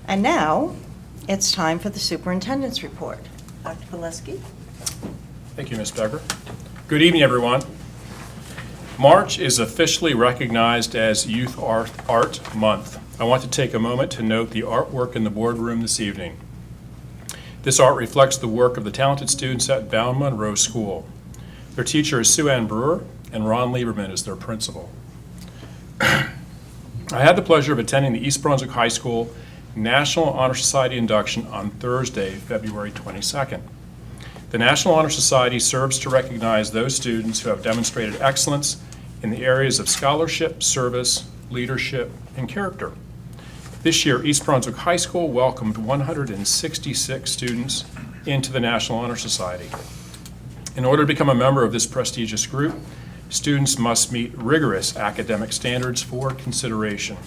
And now, it's time for the superintendent's report. Dr. Pileski? Thank you, Ms. Becker. Good evening, everyone. March is officially recognized as Youth Art Month. I want to take a moment to note the artwork in the boardroom this evening. This art reflects the work of the talented students at Bound Monroe School. Their teacher is Sue Ann Brewer, and Ron Lieberman is their principal. I had the pleasure of attending the East Brunswick High School National Honor Society induction on Thursday, February 22nd. The National Honor Society serves to recognize those students who have demonstrated excellence in the areas of scholarship, service, leadership, and character. This year, East Brunswick High School welcomed 166 students into the National Honor Society. In order to become a member of this prestigious group, students must meet rigorous academic standards for consideration.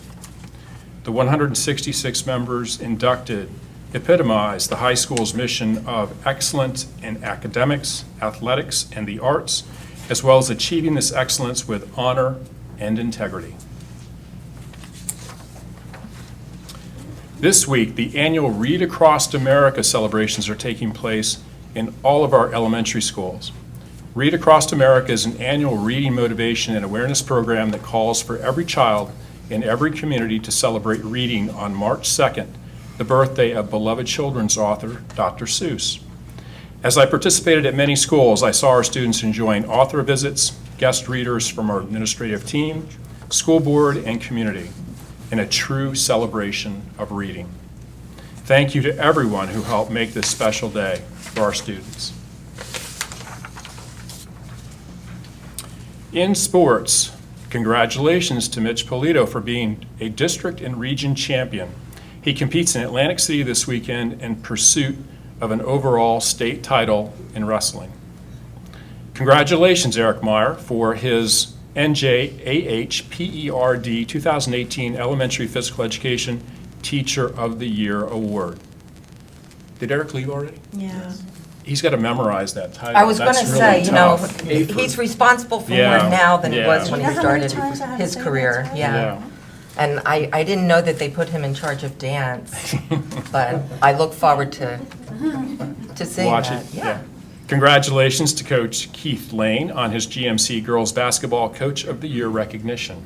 The 166 members inducted epitomize the high school's mission of excellence in academics, athletics, and the arts, as well as achieving this excellence with honor and integrity. This week, the annual Read Across America celebrations are taking place in all of our elementary schools. Read Across America is an annual reading motivation and awareness program that calls for every child in every community to celebrate reading on March 2nd, the birthday of beloved children's author, Dr. Seuss. As I participated at many schools, I saw our students enjoying author visits, guest readers from our administrative team, school board, and community, in a true celebration of reading. Thank you to everyone who helped make this special day for our students. In sports, congratulations to Mitch Polito for being a district and region champion. He competes in Atlantic City this weekend in pursuit of an overall state title in wrestling. Congratulations, Eric Meyer, for his NJAHPERD 2018 Elementary Physical Education Teacher of the Year Award. Did Eric leave already? Yeah. He's got to memorize that title. I was going to That's say, really you know, tough. he's responsible for Yeah, more now than he was yeah. when Do he you know how many started times I have to his say career. that? Yeah. And I didn't know that they put him in charge of dance, but I look forward to seeing Watch that. it. Yeah. Congratulations to Coach Keith Lane on his GMC Girls Basketball Coach of the Year recognition.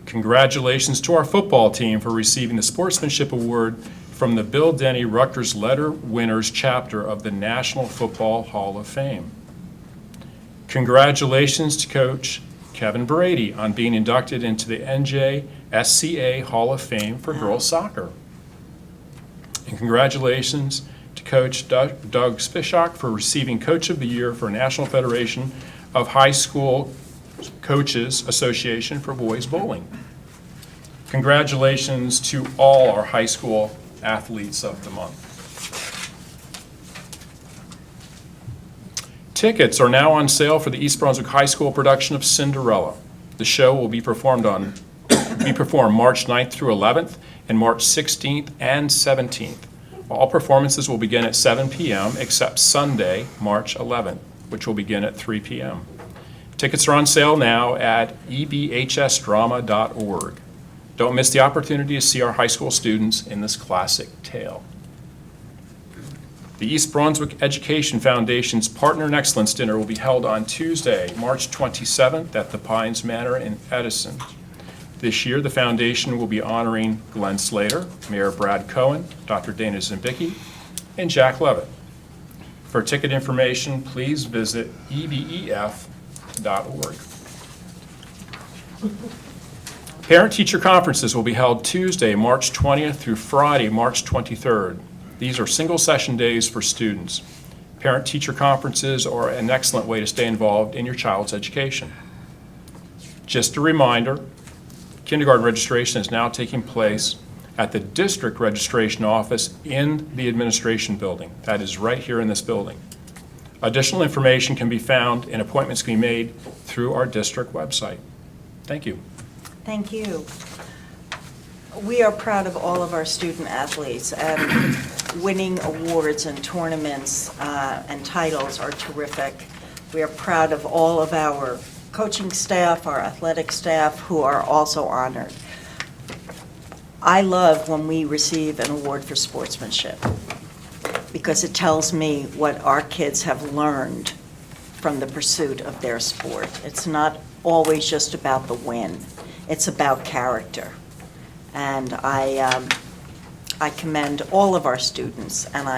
Congratulations to our football team for receiving the Sportsmanship Award from the Bill Denny Rutgers Letter Winners chapter of the National Football Hall of Fame. Congratulations to Coach Kevin Brady on being inducted into the NJSCA Hall of Fame for girls soccer. And congratulations to Coach Doug Spishak for receiving Coach of the Year for National Federation of High School Coaches Association for boys bowling. Congratulations to all our high school athletes of the month. Tickets are now on sale for the East Brunswick High School production of Cinderella. The show will be performed March 9th through 11th and March 16th and 17th. All performances will begin at 7 p.m. except Sunday, March 11th, which will begin at 3 p.m. Tickets are on sale now at ebhsdrama.org. Don't miss the opportunity to see our high school students in this classic tale. The East Brunswick Education Foundation's Partner in Excellence Dinner will be held on Tuesday, March 27th at the Pines Manor in Edison. This year, the foundation will be honoring Glenn Slater, Mayor Brad Cohen, Dr. Dana Zimbicki, and Jack Levitt. For ticket information, please visit ebef.org. Parent-teacher conferences will be held Tuesday, March 20th through Friday, March 23rd. These are single-session days for students. Parent-teacher conferences are an excellent way to stay involved in your child's education. Just a reminder, kindergarten registration is now taking place at the district registration office in the administration building. That is right here in this building. Additional information can be found and appointments can be made through our district website. Thank you. Thank you. We are proud of all of our student athletes, and winning awards and tournaments and titles are terrific. We are proud of all of our coaching staff, our athletic staff, who are also honored. I love when we receive an award for sportsmanship because it tells me what our kids have learned from the pursuit of their sport. It's not always just about the win. It's about character. And I commend all of our students, and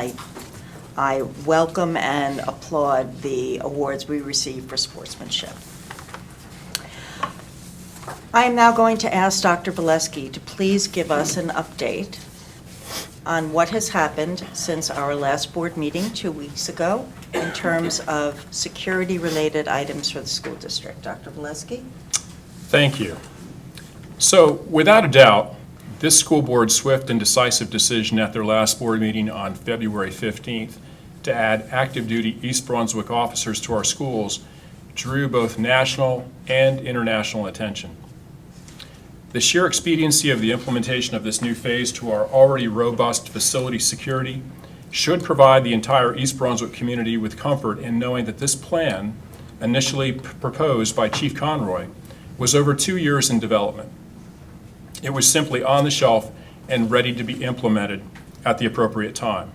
I welcome and applaud the awards we receive for sportsmanship. I am now going to ask Dr. Valesky to please give us an update on what has happened since our last board meeting 2 weeks ago in terms of security-related items for the school district. Dr. Valesky? Thank you. So, without a doubt, this school board's swift and decisive decision at their last board meeting on February 15th to add active duty East Brunswick officers to our schools drew both national and international attention. The sheer expediency of the implementation of this new phase to our already robust facility security should provide the entire East Brunswick community with comfort in knowing that this plan, initially proposed by Chief Conroy, was over 2 years in development. It was simply on the shelf and ready to be implemented at the appropriate time.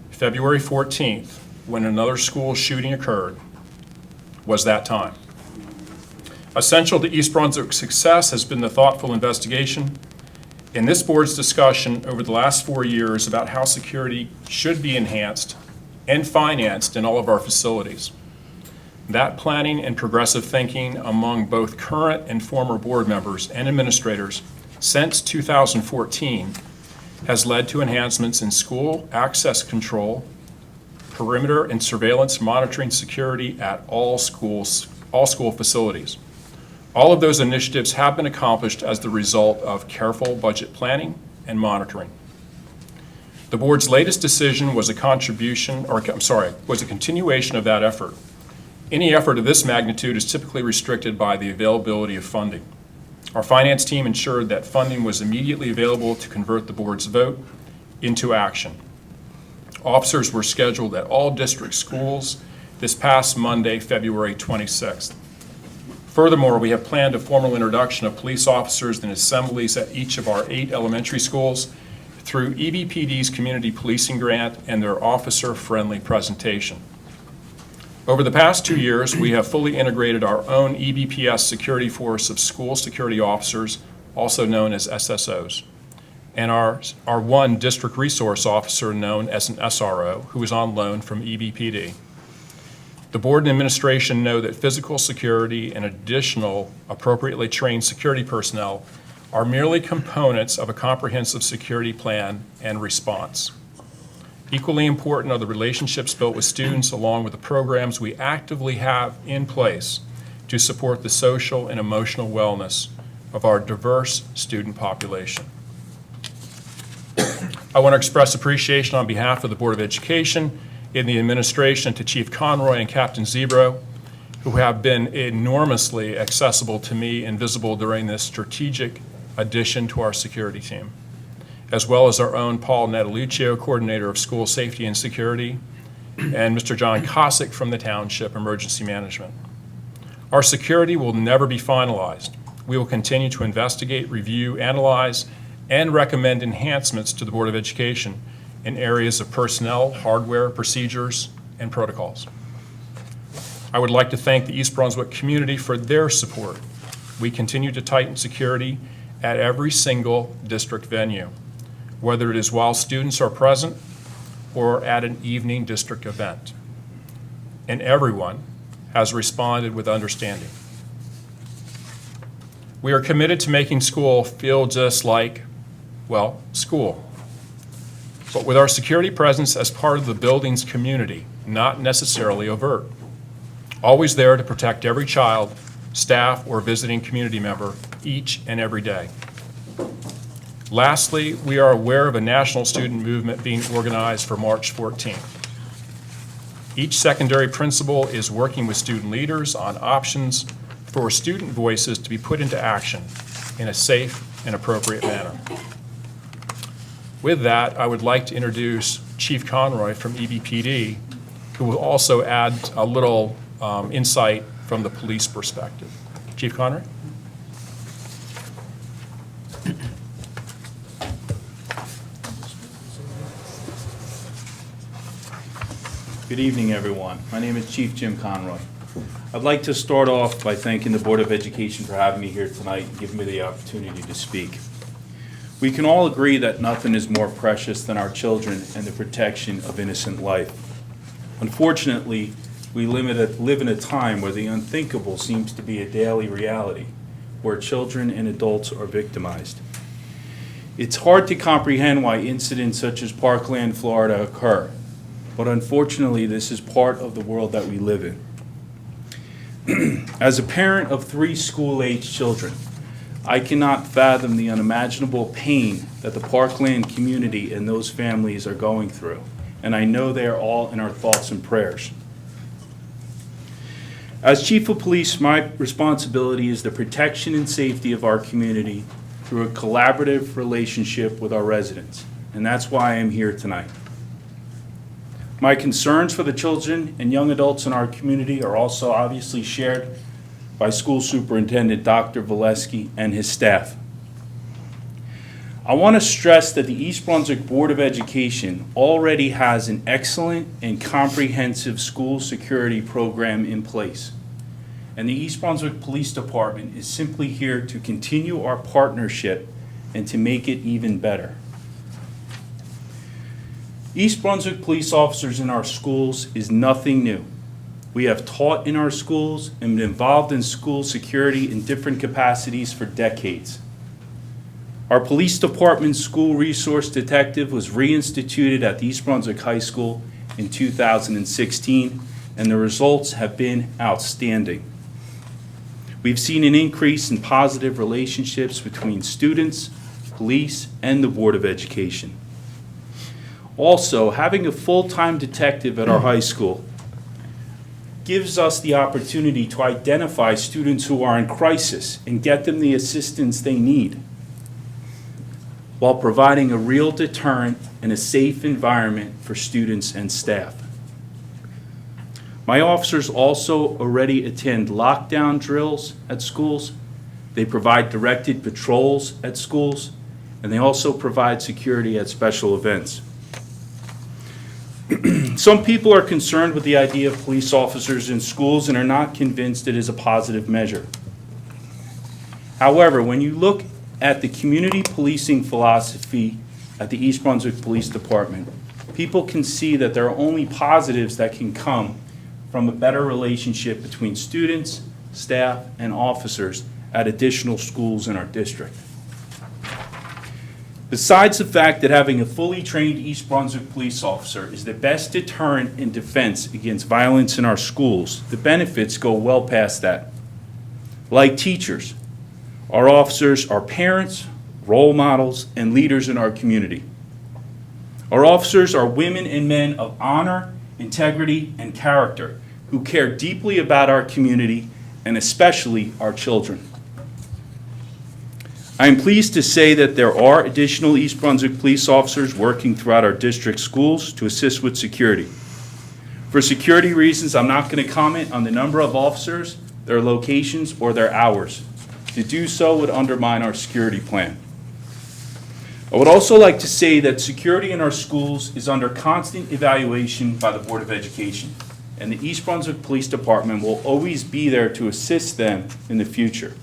February 14th, when another school shooting occurred, was that time. Essential to East Brunswick's success has been the thoughtful investigation in this board's discussion over the last 4 years about how security should be enhanced and financed in all of our facilities. That planning and progressive thinking among both current and former board members and administrators since 2014 has led to enhancements in school access control, perimeter and surveillance monitoring security at all school facilities. All of those initiatives have been accomplished as the result of careful budget planning and monitoring. The board's latest decision was a continuation of that effort. Any effort of this magnitude is typically restricted by the availability of funding. Our finance team ensured that funding was immediately available to convert the board's vote into action. Officers were scheduled at all district schools this past Monday, February 26th. Furthermore, we have planned a formal introduction of police officers and assemblies at each of our 8 elementary schools through EBPD's Community Policing Grant and their officer-friendly presentation. Over the past 2 years, we have fully integrated our own EBPS security force of school security officers, also known as SSOs, and our one district resource officer known as an SRO, who is on loan from EBPD. The board and administration know that physical security and additional appropriately trained security personnel are merely components of a comprehensive security plan and response. Equally important are the relationships built with students along with the programs we actively have in place to support the social and emotional wellness of our diverse student population. I want to express appreciation on behalf of the Board of Education in the administration to Chief Conroy and Captain Zebro, who have been enormously accessible to me and visible during this strategic addition to our security team, as well as our own Paul Nataluccio, Coordinator of School Safety and Security, and Mr. John Kosick from the Township Emergency Management. Our security will never be finalized. We will continue to investigate, review, analyze, and recommend enhancements to the Board of Education in areas of personnel, hardware, procedures, and protocols. I would like to thank the East Brunswick community for their support. We continue to tighten security at every single district venue, whether it is while students are present or at an evening district event. And everyone has responded with understanding. We are committed to making school feel just like, well, school, but with our security presence as part of the building's community, not necessarily overt. Always there to protect every child, staff, or visiting community member each and every day. Lastly, we are aware of a national student movement being organized for March 14th. Each secondary principal is working with student leaders on options for student voices to be put into action in a safe and appropriate manner. With that, I would like to introduce Chief Conroy from EBPD, who will also add a little insight from the police perspective. Chief Conroy? Good evening, everyone. My name is Chief Jim Conroy. I'd like to start off by thanking the Board of Education for having me here tonight and giving me the opportunity to speak. We can all agree that nothing is more precious than our children and the protection of innocent life. Unfortunately, we live in a time where the unthinkable seems to be a daily reality, where children and adults are victimized. It's hard to comprehend why incidents such as Parkland, Florida occur, but unfortunately this is part of the world that we live in. As a parent of 3 school-aged children, I cannot fathom the unimaginable pain that the Parkland community and those families are going through, and I know they are all in our thoughts and prayers. As Chief of Police, my responsibility is the protection and safety of our community through a collaborative relationship with our residents, and that's why I am here tonight. My concerns for the children and young adults in our community are also obviously shared by School Superintendent Dr. Valesky and his staff. I want to stress that the East Brunswick Board of Education already has an excellent and comprehensive school security program in place. And the East Brunswick Police Department is simply here to continue our partnership and to make it even better. East Brunswick police officers in our schools is nothing new. We have taught in our schools and been involved in school security in different capacities for decades. Our police department's school resource detective was reinstituted at the East Brunswick High School in 2016, and the results have been outstanding. We've seen an increase in positive relationships between students, police, and the Board of Education. Also, having a full-time detective at our high school gives us the opportunity to identify students who are in crisis and get them the assistance they need, while providing a real deterrent and a safe environment for students and staff. My officers also already attend lockdown drills at schools. They provide directed patrols at schools, and they also provide security at special events. Some people are concerned with the idea of police officers in schools and are not convinced it is a positive measure. However, when you look at the community policing philosophy at the East Brunswick Police Department, people can see that there are only positives that can come from a better relationship between students, staff, and officers at additional schools in our district. Besides the fact that having a fully trained East Brunswick police officer is the best deterrent in defense against violence in our schools, the benefits go well past that. Like teachers, our officers are parents, role models, and leaders in our community. Our officers are women and men of honor, integrity, and character who care deeply about our community and especially our children. I am pleased to say that there are additional East Brunswick police officers working throughout our district schools to assist with security. For security reasons, I'm not going to comment on the number of officers, their locations, or their hours. To do so would undermine our security plan. I would also like to say that security in our schools is under constant evaluation by the Board of Education, and the East Brunswick Police Department will always be there to assist them in the future.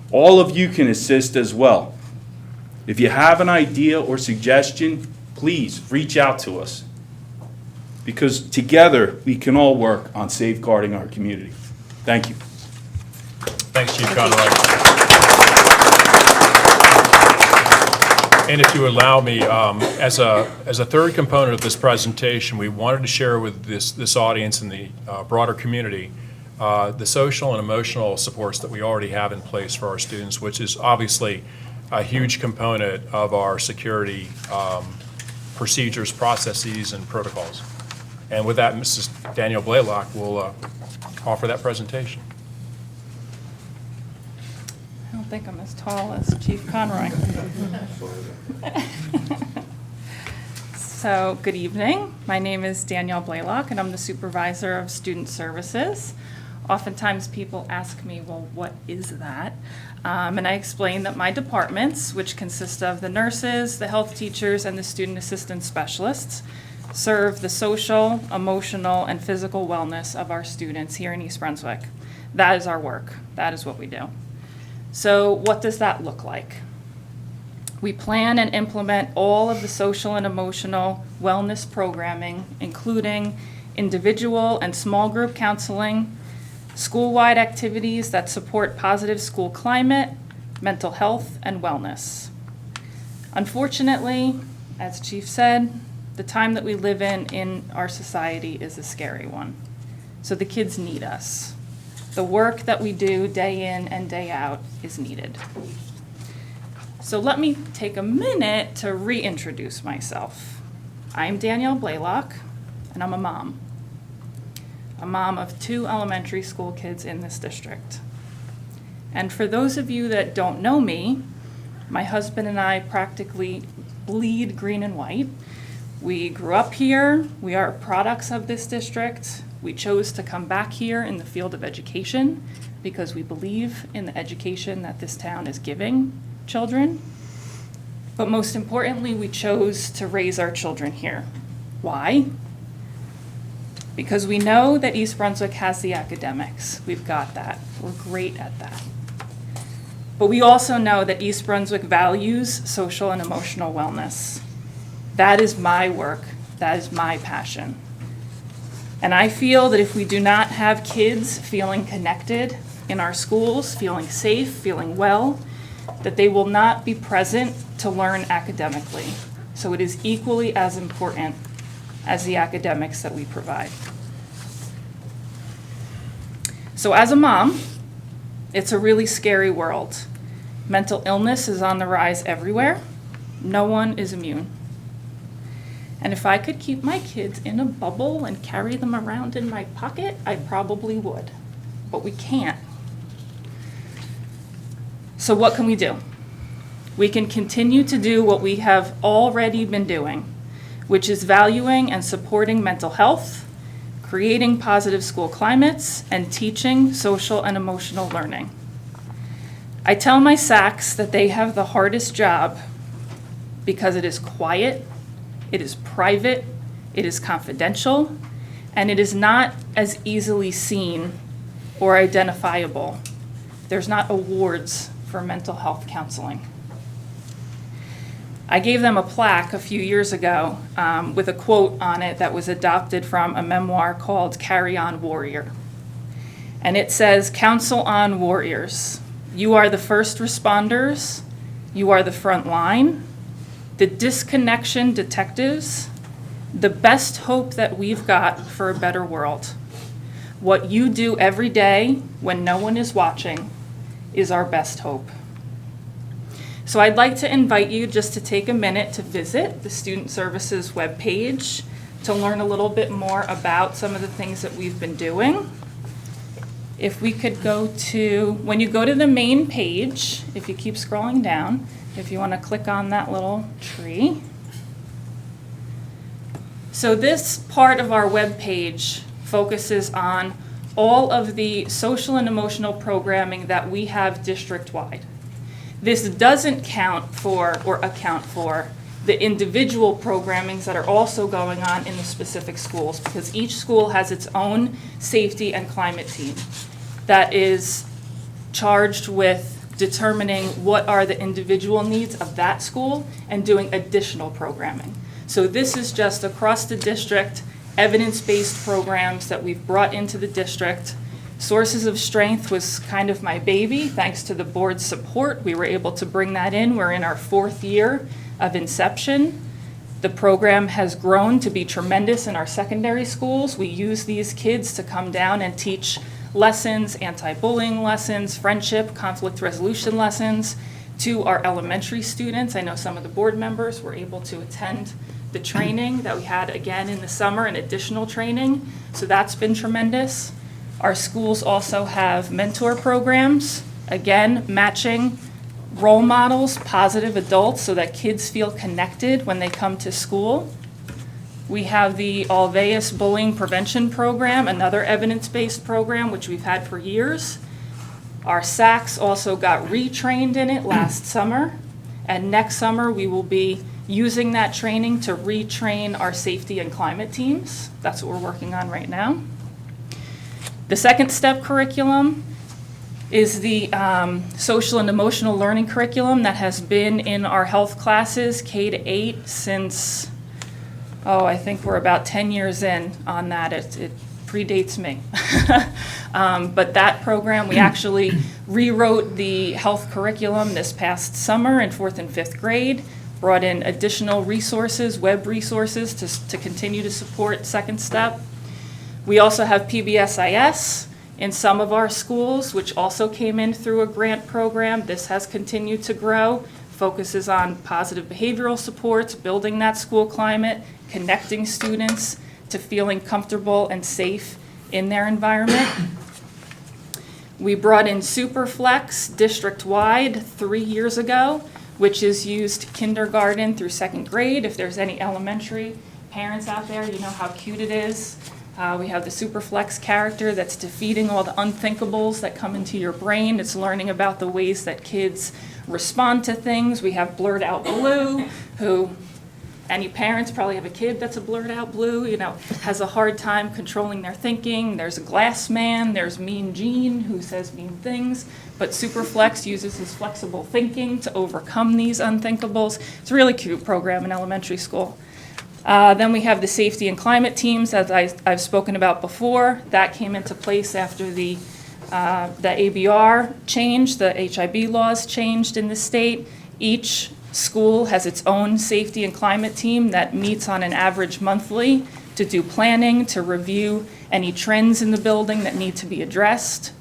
All of you can assist as well. If you have an idea or suggestion, please reach out to us, because together we can all work on safeguarding our community. Thank you. Thanks, Chief Conroy. And if you allow me, as a third component of this presentation, we wanted to share with this audience and the broader community the social and emotional supports that we already have in place for our students, which is obviously a huge component of our security procedures, processes, and protocols. And with that, Mrs. Danielle Blaylock will offer that presentation. I don't think I'm as tall as Chief Conroy. So, good evening. My name is Danielle Blaylock, and I'm the Supervisor of Student Services. Oftentimes people ask me, well, what is that? And I explain that my departments, which consist of the nurses, the health teachers, and the student assistance specialists, serve the social, emotional, and physical wellness of our students here in East Brunswick. That is our work. That is what we do. So what does that look like? We plan and implement all of the social and emotional wellness programming, including individual and small group counseling, school-wide activities that support positive school climate, mental health, and wellness. Unfortunately, as Chief said, the time that we live in our society is a scary one. So the kids need us. The work that we do day in and day out is needed. So let me take a minute to reintroduce myself. I'm Danielle Blaylock, and I'm a mom of 2 elementary school kids in this district. And for those of you that don't know me, my husband and I practically bleed green and white. We grew up here. We are products of this district. We chose to come back here in the field of education because we believe in the education that this town is giving children. But most importantly, we chose to raise our children here. Why? Because we know that East Brunswick has the academics. We've got that. We're great at that. But we also know that East Brunswick values social and emotional wellness. That is my work. That is my passion. And I feel that if we do not have kids feeling connected in our schools, feeling safe, feeling well, that they will not be present to learn academically. So it is equally as important as the academics that we provide. So as a mom, it's a really scary world. Mental illness is on the rise everywhere. No one is immune. And if I could keep my kids in a bubble and carry them around in my pocket, I probably would. But we can't. So what can we do? We can continue to do what we have already been doing, which is valuing and supporting mental health, creating positive school climates, and teaching social and emotional learning. I tell my SACs that they have the hardest job because it is quiet, it is private, it is confidential, and it is not as easily seen or identifiable. There's not awards for mental health counseling. I gave them a plaque a few years ago with a quote on it that was adopted from a memoir called Carry On Warrior. And it says, "Counsel on warriors. You are the first responders. You are the front line, the disconnection detectives, the best hope that we've got for a better world. What you do every day when no one is watching is our best hope." So I'd like to invite you just to take a minute to visit the Student Services webpage to learn a little bit more about some of the things that we've been doing. If we could go to, when you go to the main page, if you keep scrolling down, if you want to click on that little tree. So this part of our webpage focuses on all of the social and emotional programming that we have district-wide. This doesn't account for the individual programmings that are also going on in the specific schools, because each school has its own safety and climate team that is charged with determining what are the individual needs of that school and doing additional programming. So this is just across the district, evidence-based programs that we've brought into the district. Sources of Strength was kind of my baby. Thanks to the board's support, we were able to bring that in. We're in our 4th year of inception. The program has grown to be tremendous in our secondary schools. We use these kids to come down and teach lessons, anti-bullying lessons, friendship, conflict resolution lessons to our elementary students. I know some of the board members were able to attend the training that we had again in the summer, and additional training. So that's been tremendous. Our schools also have mentor programs, again, matching role models, positive adults, so that kids feel connected when they come to school. We have the Alveus Bullying Prevention Program, another evidence-based program, which we've had for years. Our SACs also got retrained in it last summer, and next summer we will be using that training to retrain our safety and climate teams. That's what we're working on right now. The second step curriculum is the social and emotional learning curriculum that has been in our health classes, K-8, since, I think we're about 10 years in on that. It predates me. But that program, we actually rewrote the health curriculum this past summer in 4th and 5th grade, brought in additional resources, web resources to continue to support second step. We also have PBSIS in some of our schools, which also came in through a grant program. This has continued to grow, focuses on positive behavioral supports, building that school climate, connecting students to feeling comfortable and safe in their environment. We brought in Superflex district-wide 3 years ago, which is used kindergarten through 2nd grade. If there's any elementary parents out there, you know how cute it is. We have the Superflex character that's defeating all the unthinkables that come into your brain. It's learning about the ways that kids respond to things. We have Blurred Out Blue, who any parents probably have a kid that's a blurred out blue, has a hard time controlling their thinking. There's a Glass Man, there's Mean Gene, who says mean things, but Superflex uses his flexible thinking to overcome these unthinkables. It's a really cute program in elementary school. Then we have the safety and climate teams, as I've spoken about before. That came into place after the ABR changed, the HIB laws changed in the state. Each school has its own safety and climate team that meets on an average monthly to do planning, to review any trends in the building that need to be addressed.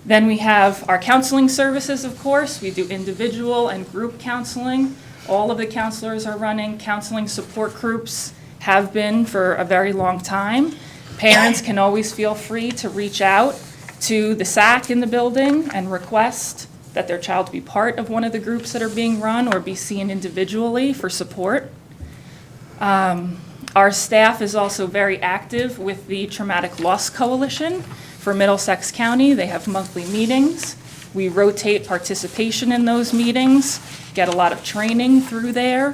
Then we have our counseling services, of course. We do individual and group counseling. All of the counselors are running counseling support groups, have been for a very long time. Parents can always feel free to reach out to the SAC in the building and request that their child be part of one of the groups that are being run or be seen individually for support. Our staff is also very active with the Traumatic Loss Coalition for Middlesex County. They have monthly meetings. We rotate participation in those meetings, get a lot of training through there.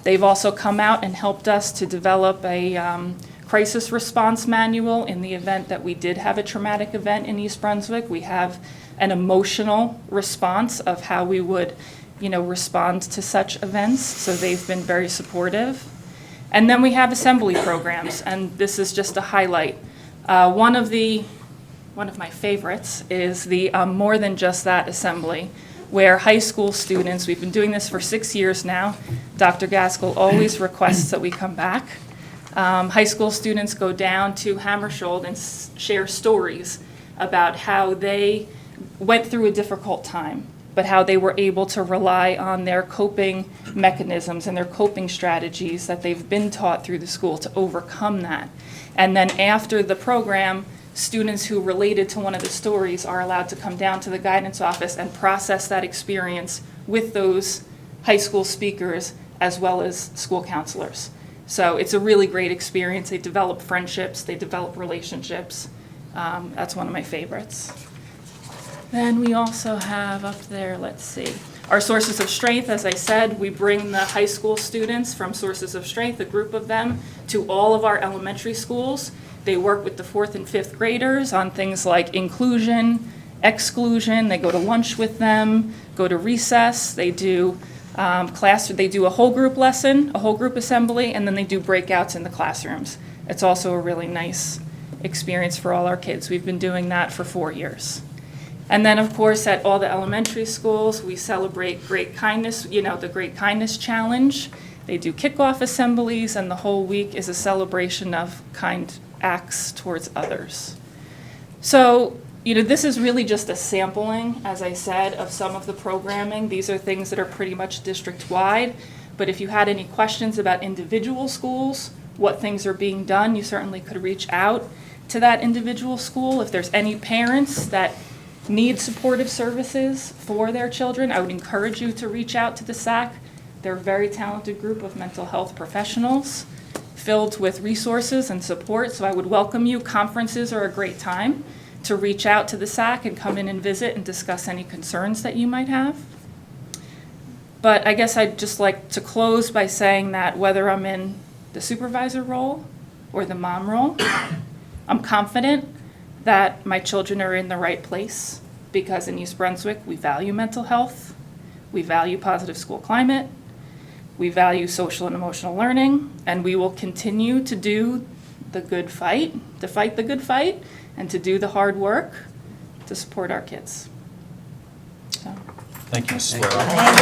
They've also come out and helped us to develop a crisis response manual in the event that we did have a traumatic event in East Brunswick. We have an emotional response of how we would, respond to such events. So they've been very supportive. And then we have assembly programs, and this is just a highlight. One of my favorites is the More Than Just That assembly, where high school students, we've been doing this for 6 years now. Dr. Gaskell always requests that we come back. High school students go down to Hammersholt and share stories about how they went through a difficult time, but how they were able to rely on their coping mechanisms and their coping strategies that they've been taught through the school to overcome that. And then after the program, students who related to one of the stories are allowed to come down to the guidance office and process that experience with those high school speakers as well as school counselors. So it's a really great experience. They develop friendships, they develop relationships. That's one of my favorites. Then we also have up there, let's see, our Sources of Strength. As I said, we bring the high school students from Sources of Strength, a group of them, to all of our elementary schools. They work with the 4th and 5th graders on things like inclusion, exclusion. They go to lunch with them, go to recess. They do they do a whole group lesson, a whole group assembly, and then they do breakouts in the classrooms. It's also a really nice experience for all our kids. We've been doing that for 4 years. And then, of course, at all the elementary schools, we celebrate Great Kindness, the Great Kindness Challenge. They do kickoff assemblies, and the whole week is a celebration of kind acts towards others. So, this is really just a sampling, as I said, of some of the programming. These are things that are pretty much district-wide. But if you had any questions about individual schools, what things are being done, you certainly could reach out to that individual school. If there's any parents that need supportive services for their children, I would encourage you to reach out to the SAC. They're a very talented group of mental health professionals filled with resources and support, so I would welcome you. Conferences are a great time to reach out to the SAC and come in and visit and discuss any concerns that you might have. But I guess I'd just like to close by saying that whether I'm in the supervisor role or the mom role, I'm confident that my children are in the right place, because in East Brunswick, we value mental health, we value positive school climate, we value social and emotional learning, and we will continue to do the good fight, to fight the good fight, and to do the hard work to support our kids. So. Thank you, Mrs. Thank Blair.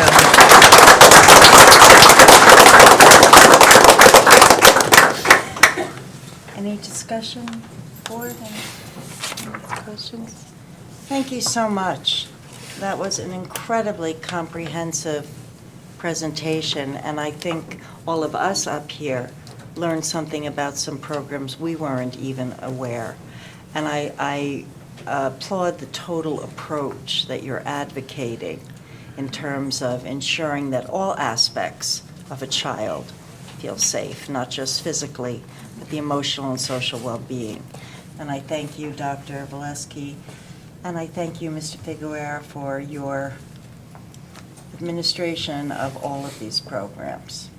Any discussion, board, any questions? Thank you so much. That was an incredibly comprehensive presentation, and I think all of us up here learned something about some programs we weren't even aware. And I applaud the total approach that you're advocating in terms of ensuring that all aspects of a child feel safe, not just physically, but the emotional and social well-being. And I thank you, Dr. Valesky, and I thank you, Mr. Figueroa, for your administration of all of these programs.